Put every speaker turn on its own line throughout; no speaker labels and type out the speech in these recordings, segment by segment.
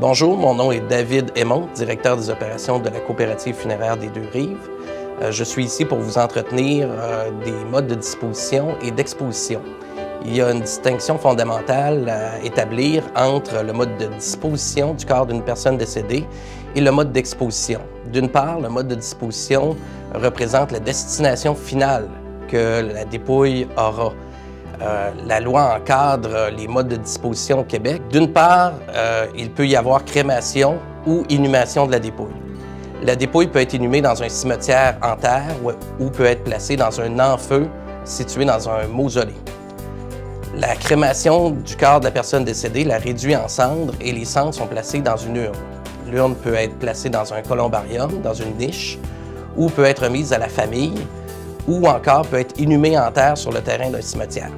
Bonjour, mon nom est David Aymon, directeur des opérations de la coopérative funéraire des Deux-Rives. Je suis ici pour vous entretenir des modes de disposition et d'exposition. Il y a une distinction fondamentale à établir entre le mode de disposition du corps d'une personne décédée et le mode d'exposition. D'une part, le mode de disposition représente la destination finale que la dépouille aura. La loi encadre les modes de disposition au Québec. D'une part, il peut y avoir crémation ou inhumation de la dépouille. La dépouille peut être inhumée dans un cimetière en terre ou peut être placée dans un enfeu situé dans un mausolée. La crémation du corps de la personne décédée la réduit en cendres et les cendres sont placées dans une urne. L'urne peut être placée dans un columbarium, dans une niche, ou peut être remise à la famille, ou encore peut être inhumée en terre sur le terrain d'un cimetière.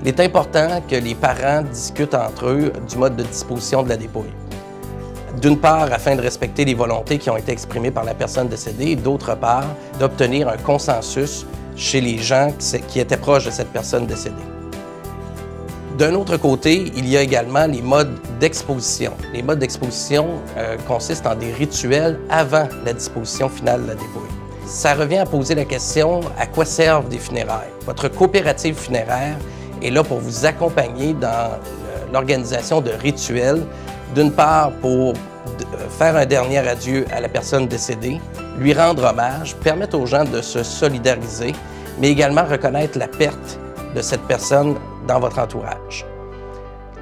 Il est important que les parents discutent entre eux du mode de disposition de la dépouille. D'une part, afin de respecter les volontés qui ont été exprimées par la personne décédée, et d'autre part, d'obtenir un consensus chez les gens qui étaient proches de cette personne décédée. D'un autre côté, il y a également les modes d'exposition. Les modes d'exposition consistent en des rituels avant la disposition finale de la dépouille. Ça revient à poser la question « À quoi servent des funérailles ?» Votre coopérative funéraire est là pour vous accompagner dans l'organisation de rituels, d'une part pour faire un dernier adieu à la personne décédée, lui rendre hommage, permettre aux gens de se solidariser, mais également reconnaître la perte de cette personne dans votre entourage.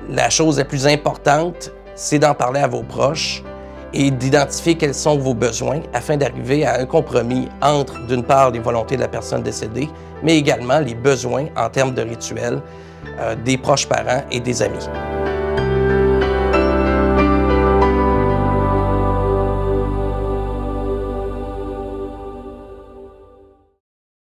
La chose la plus importante, c'est d'en parler à vos proches et d'identifier quels sont vos besoins afin d'arriver à un compromis entre, d'une part, les volontés de la personne décédée, mais également les besoins en termes de rituels des proches parents et des amis.